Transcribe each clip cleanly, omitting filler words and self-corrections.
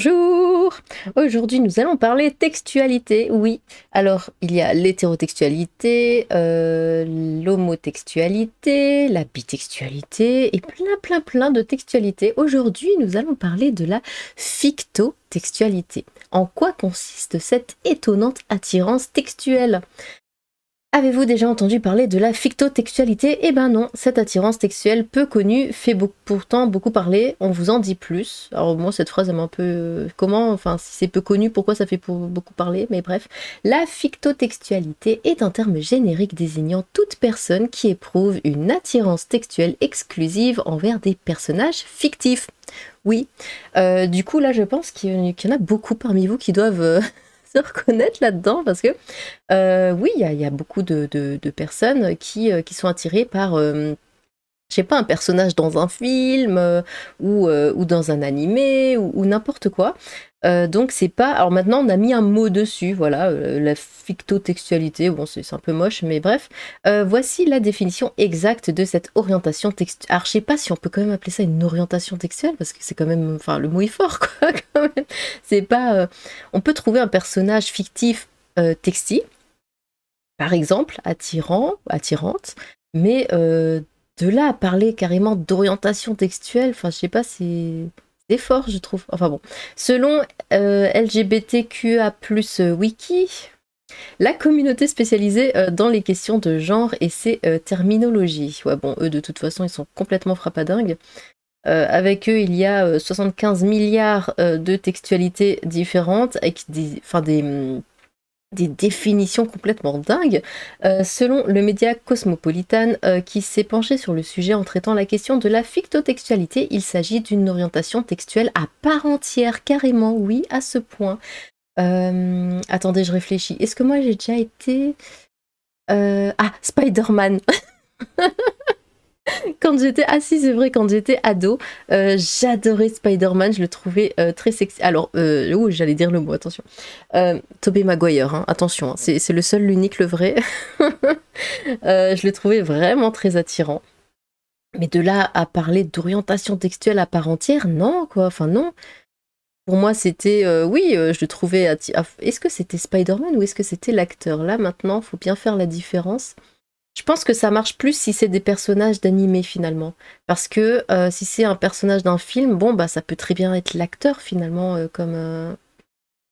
Bonjour! Aujourd'hui, nous allons parler textualité. Oui, alors il y a l'hétérotextualité, l'homotextualité, la bitextualité et plein de textualité. Aujourd'hui, nous allons parler de la fictotextualité. En quoi consiste cette étonnante attirance textuelle? Avez-vous déjà entendu parler de la fictotextualité? Eh ben non, cette attirance textuelle peu connue fait pourtant beaucoup parler, on vous en dit plus. Alors moi cette phrase elle m'a un peu... comment? Enfin si c'est peu connu, pourquoi ça fait beaucoup parler? Mais bref, la fictotextualité est un terme générique désignant toute personne qui éprouve une attirance textuelle exclusive envers des personnages fictifs. Oui, du coup là je pense qu'il y en a beaucoup parmi vous qui doivent... se reconnaître là-dedans parce que oui, il y a beaucoup de personnes qui sont attirées par, je sais pas, un personnage dans un film ou dans un animé ou n'importe quoi. Donc c'est pas... Alors maintenant on a mis un mot dessus, voilà, la fictotextualité, bon c'est un peu moche, mais bref. Voici la définition exacte de cette orientation textuelle. Alors je sais pas si on peut quand même appeler ça une orientation textuelle, parce que c'est quand même... Enfin le mot est fort quoi, quand même. C'est pas... on peut trouver un personnage fictif textile, par exemple, attirant, attirante, mais de là à parler carrément d'orientation textuelle, enfin je sais pas, c'est fort je trouve. Enfin bon, selon LGBTQA+ Wiki, la communauté spécialisée dans les questions de genre et ses terminologies. Ouais bon, eux de toute façon ils sont complètement frappadingues. Avec eux, il y a 75 milliards de textualités différentes, avec des définitions complètement dingues. Selon le média Cosmopolitan, qui s'est penché sur le sujet en traitant la question de la fictotextualité, il s'agit d'une orientation textuelle à part entière, carrément, oui, à ce point. Attendez, je réfléchis. Est-ce que moi j'ai déjà été... Ah, Spider-Man. Quand j'étais... Ah si, c'est vrai, quand j'étais ado, j'adorais Spider-Man, je le trouvais très sexy. Alors, j'allais dire le mot, attention. Tobey Maguire, hein, attention, hein, c'est le seul, l'unique, le vrai. Je le trouvais vraiment très attirant. Mais de là à parler d'orientation textuelle à part entière, non, quoi, enfin non. Pour moi, c'était... oui, je le trouvais... Est-ce que c'était Spider-Man ou est-ce que c'était l'acteur? Là, maintenant, faut bien faire la différence. Je pense que ça marche plus si c'est des personnages d'animé finalement. Parce que si c'est un personnage d'un film, bon bah ça peut très bien être l'acteur finalement, comme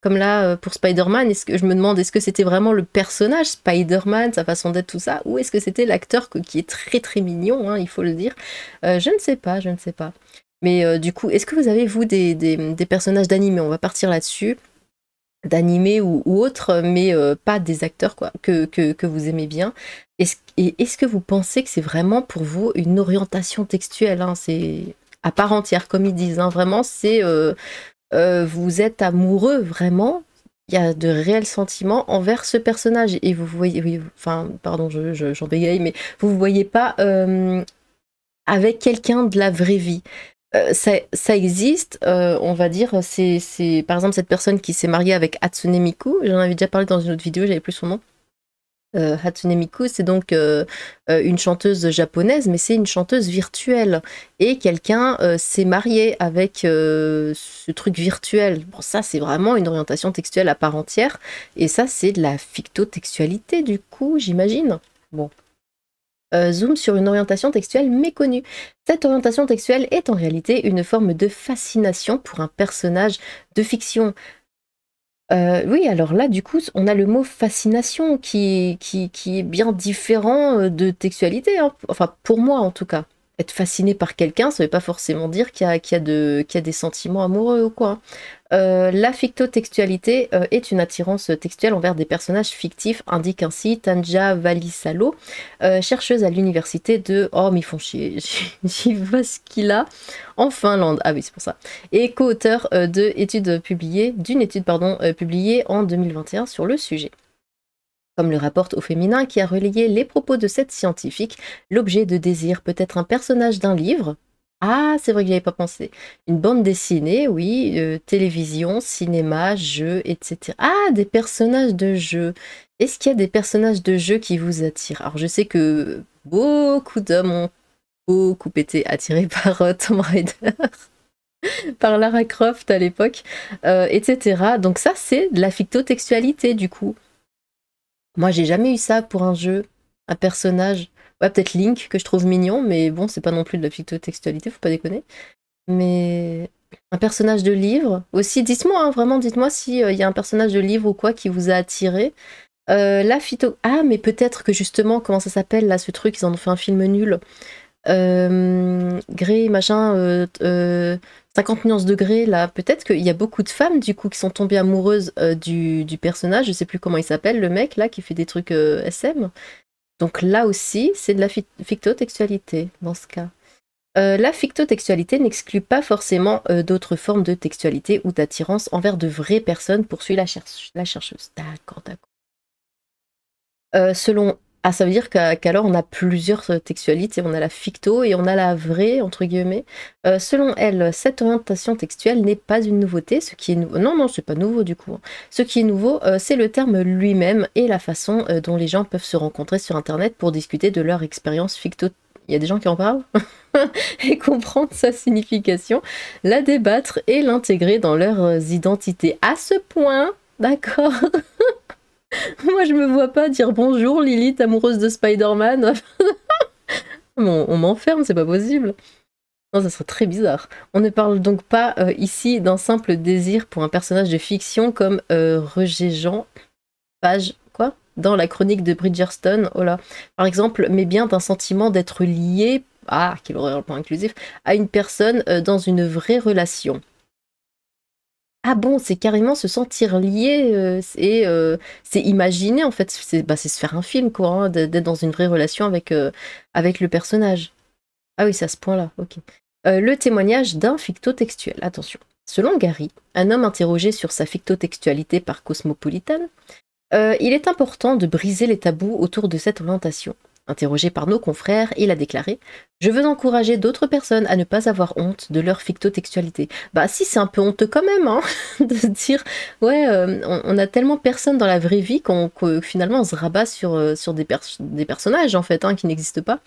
là pour Spider-Man. Je me demande, est-ce que c'était vraiment le personnage Spider-Man, sa façon d'être, tout ça, ou est-ce que c'était l'acteur qui est très très mignon, hein, il faut le dire. Je ne sais pas, je ne sais pas. Mais du coup, est-ce que vous avez, vous, des personnages d'animé? On va partir là-dessus, d'animé ou autre, mais pas des acteurs quoi, que vous aimez bien. Est-ce que vous pensez que c'est vraiment pour vous une orientation textuelle, hein, c'est à part entière, comme ils disent, hein, vraiment, c'est vous êtes amoureux, vraiment, il y a de réels sentiments envers ce personnage, et vous voyez, oui, enfin, pardon, j'en bégaye, mais vous ne voyez pas avec quelqu'un de la vraie vie. Ça existe, on va dire, c'est par exemple cette personne qui s'est mariée avec Hatsune Miku, j'en avais déjà parlé dans une autre vidéo, j'avais plus son nom. Hatsune Miku, c'est donc une chanteuse japonaise, mais c'est une chanteuse virtuelle. Et quelqu'un s'est marié avec ce truc virtuel. Bon, ça, c'est vraiment une orientation textuelle à part entière. Et ça, c'est de la fictotextualité, du coup, j'imagine. Bon. Zoom sur une orientation textuelle méconnue. Cette orientation textuelle est en réalité une forme de fascination pour un personnage de fiction. Oui, alors là, du coup, on a le mot fascination qui est bien différent de textualité, hein. Enfin, pour moi en tout cas. Être fasciné par quelqu'un, ça ne veut pas forcément dire qu'il y a des sentiments amoureux ou quoi. La fictotextualité est une attirance textuelle envers des personnages fictifs, indique ainsi Tanja Valisalo, chercheuse à l'université de... Oh, mais ils font chier, Jyväskylä, en Finlande. Ah oui, c'est pour ça. Et co-auteur d'une étude publiée en 2021 sur le sujet. Comme le rapporte Au Féminin, qui a relayé les propos de cette scientifique, l'objet de désir peut être un personnage d'un livre. Ah, c'est vrai que j'y avais pas pensé. Une bande dessinée, oui, télévision, cinéma, jeux, etc. Ah, des personnages de jeux. Est-ce qu'il y a des personnages de jeux qui vous attirent? Alors, je sais que beaucoup d'hommes ont beaucoup été attirés par Tomb Raider. par Lara Croft à l'époque, etc. Donc ça, c'est de la fictotextualité du coup. Moi, j'ai jamais eu ça pour un jeu, un personnage. Ouais, peut-être Link, que je trouve mignon, mais bon, c'est pas non plus de la fictotextualité, faut pas déconner. Mais un personnage de livre aussi, dites-moi, hein, vraiment, dites-moi s'il y a un personnage de livre ou quoi qui vous a attiré. La phyto... Ah, mais peut-être que justement, comment ça s'appelle là, ce truc, ils en ont fait un film nul. Grey, machin, 50 nuances de Grey, là, peut-être qu'il y a beaucoup de femmes, du coup, qui sont tombées amoureuses du personnage, je sais plus comment il s'appelle, le mec, là, qui fait des trucs SM. Donc là aussi, c'est de la fictotextualité, dans ce cas. La fictotextualité n'exclut pas forcément d'autres formes de textualité ou d'attirance envers de vraies personnes, poursuit la chercheuse. D'accord, d'accord. Selon... Ah, ça veut dire qu'alors on a plusieurs textualités, on a la ficto et on a la vraie, entre guillemets. Selon elle, cette orientation textuelle n'est pas une nouveauté, ce qui est nouveau... Non, non, c'est pas nouveau du coup. Ce qui est nouveau, c'est le terme lui-même et la façon dont les gens peuvent se rencontrer sur Internet pour discuter de leur expérience ficto. Il y a des gens qui en parlent et comprendre sa signification, la débattre et l'intégrer dans leurs identités. À ce point, d'accord. Moi, je me vois pas dire bonjour Lilith, amoureuse de Spider-Man. Bon, on m'enferme, c'est pas possible. Non, ça serait très bizarre. On ne parle donc pas ici d'un simple désir pour un personnage de fiction comme Roger Jean, page quoi dans la chronique de Bridgerton, oh là, par exemple, mais bien d'un sentiment d'être lié, ah, quel horreur le point inclusif, à une personne dans une vraie relation. Ah bon, c'est carrément se sentir lié, c'est imaginer en fait, c'est se faire un film quoi, hein, d'être dans une vraie relation avec le personnage. Ah oui, c'est à ce point-là, ok. Le témoignage d'un fictotextuel, attention. Selon Gary, un homme interrogé sur sa fictotextualité par Cosmopolitan, il est important de briser les tabous autour de cette orientation. Interrogé par nos confrères, il a déclaré « Je veux encourager d'autres personnes à ne pas avoir honte de leur fictotextualité. » Bah si, c'est un peu honteux quand même, hein, de se dire « Ouais, on a tellement personne dans la vraie vie que finalement on se rabat sur des personnages en fait, hein, qui n'existent pas. »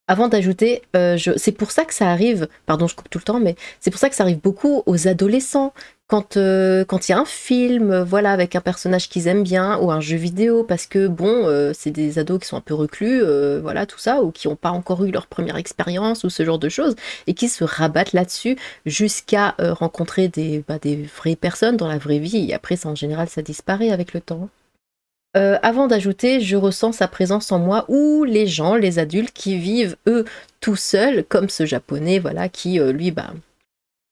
Avant d'ajouter, c'est pour ça que ça arrive, pardon je coupe tout le temps, mais c'est pour ça que ça arrive beaucoup aux adolescents, quand il y a un film, voilà, avec un personnage qu'ils aiment bien, ou un jeu vidéo, parce que bon, c'est des ados qui sont un peu reclus, voilà, tout ça, ou qui n'ont pas encore eu leur première expérience, ou ce genre de choses, et qui se rabattent là-dessus jusqu'à rencontrer des vraies personnes dans la vraie vie, et après, ça, en général, ça disparaît avec le temps. Avant d'ajouter, je ressens sa présence en moi ou les gens, les adultes qui vivent, eux, tout seuls, comme ce japonais, voilà, qui, lui, bah,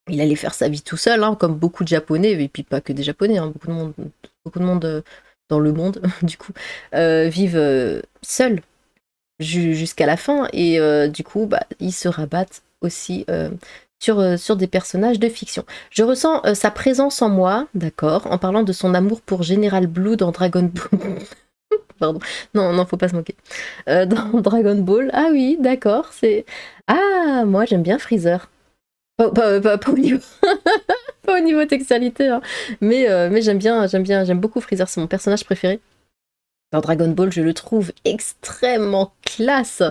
il allait faire sa vie tout seul, hein, comme beaucoup de japonais, et puis pas que des japonais, hein, beaucoup de monde dans le monde, du coup, vivent seuls jusqu'à la fin, et du coup, bah, ils se rabattent aussi sur des personnages de fiction. Je ressens sa présence en moi, d'accord, en parlant de son amour pour General Blue dans Dragon Ball. Pardon, non, non, faut pas se moquer. Dans Dragon Ball, ah oui, d'accord, c'est... Ah, moi j'aime bien Freezer. Pas au niveau... pas au niveau textualité, hein. Mais j'aime beaucoup Freezer, c'est mon personnage préféré. Dans Dragon Ball, je le trouve extrêmement classe.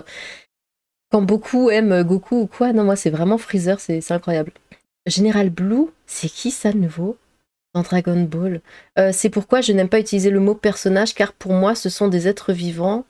Quand beaucoup aiment Goku ou quoi, non, moi c'est vraiment Freezer, c'est incroyable. Général Blue, c'est qui ça de nouveau dans Dragon Ball? C'est pourquoi je n'aime pas utiliser le mot personnage, car pour moi ce sont des êtres vivants,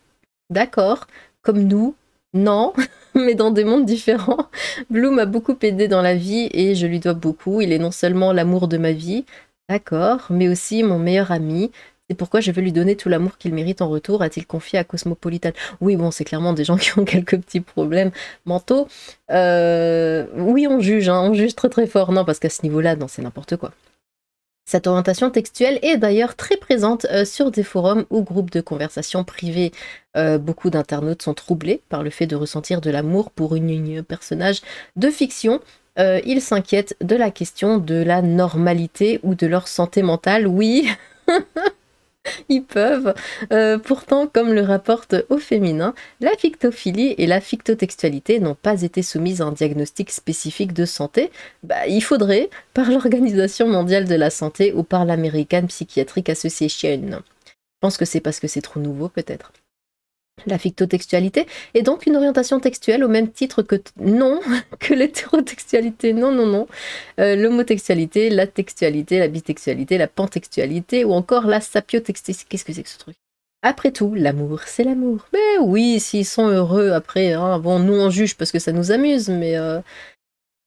d'accord, comme nous, non, mais dans des mondes différents. Blue m'a beaucoup aidé dans la vie et je lui dois beaucoup. Il est non seulement l'amour de ma vie, d'accord, mais aussi mon meilleur ami. C'est pourquoi je veux lui donner tout l'amour qu'il mérite en retour, a-t-il confié à Cosmopolitan. Oui, bon, c'est clairement des gens qui ont quelques petits problèmes mentaux. Oui, on juge, hein, on juge très très fort. Non, parce qu'à ce niveau-là, non, c'est n'importe quoi. Cette orientation textuelle est d'ailleurs très présente sur des forums ou groupes de conversation privés. Beaucoup d'internautes sont troublés par le fait de ressentir de l'amour pour une personnage de fiction. Ils s'inquiètent de la question de la normalité ou de leur santé mentale. Oui, ils peuvent. Pourtant, comme le rapporte Au Féminin, la fictophilie et la fictotextualité n'ont pas été soumises à un diagnostic spécifique de santé. Bah, il faudrait, par l'Organisation mondiale de la santé ou par l'American Psychiatric Association. Je pense que c'est parce que c'est trop nouveau, peut-être. la fictotextualité, et donc une orientation textuelle au même titre que non, que l'hétérotextualité, non, non, non, l'homotextualité, la textualité, la bitextualité, la pantextualité, ou encore la sapiotextualité. Qu'est-ce que c'est que ce truc? Après tout, l'amour, c'est l'amour. Mais oui, s'ils sont heureux après, hein, bon, nous on juge parce que ça nous amuse, mais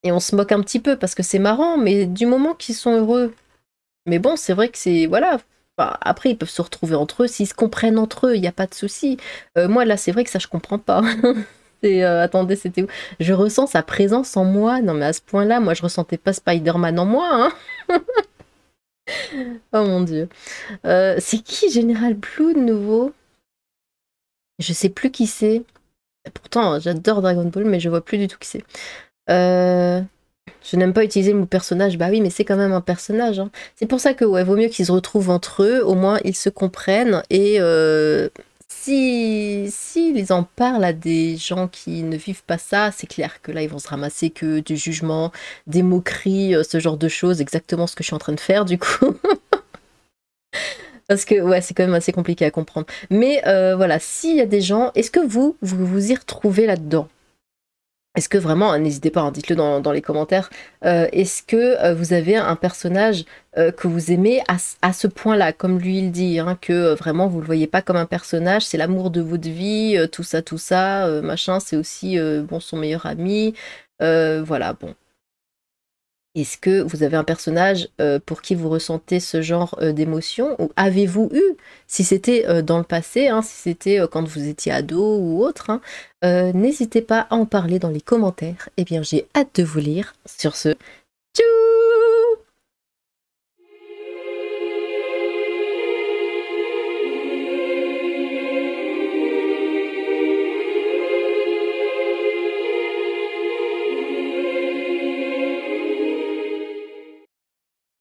et on se moque un petit peu parce que c'est marrant, mais du moment qu'ils sont heureux. Mais bon, c'est vrai que c'est, voilà. Enfin, après, ils peuvent se retrouver entre eux, s'ils se comprennent entre eux, il n'y a pas de souci. Moi, là, c'est vrai que ça, je comprends pas. Attendez, c'était où? Je ressens sa présence en moi. Non, mais à ce point-là, moi, je ressentais pas Spider-Man en moi, hein. Oh mon Dieu. C'est qui Général Blue de nouveau? Je sais plus qui c'est. Pourtant, j'adore Dragon Ball, mais je vois plus du tout qui c'est. Je n'aime pas utiliser le mot personnage. Bah oui, mais c'est quand même un personnage, hein. C'est pour ça que ouais, vaut mieux qu'ils se retrouvent entre eux. Au moins, ils se comprennent. Et si ils en parlent à des gens qui ne vivent pas ça, c'est clair que là, ils vont se ramasser que du jugement, des moqueries, ce genre de choses. Exactement ce que je suis en train de faire, du coup. Parce que ouais, c'est quand même assez compliqué à comprendre. Mais voilà, s'il y a des gens, est-ce que vous y retrouvez là-dedans? Est-ce que vraiment, n'hésitez pas, hein, dites-le dans les commentaires, est-ce que vous avez un personnage que vous aimez à ce point-là, comme lui il dit, hein, que vraiment vous le voyez pas comme un personnage, c'est l'amour de votre vie, tout ça, machin, c'est aussi bon, son meilleur ami, voilà, bon. Est-ce que vous avez un personnage pour qui vous ressentez ce genre d'émotion? Ou avez-vous eu, si c'était dans le passé, hein, si c'était quand vous étiez ado ou autre, hein, n'hésitez pas à en parler dans les commentaires. Eh bien, j'ai hâte de vous lire. Sur ce, tchou!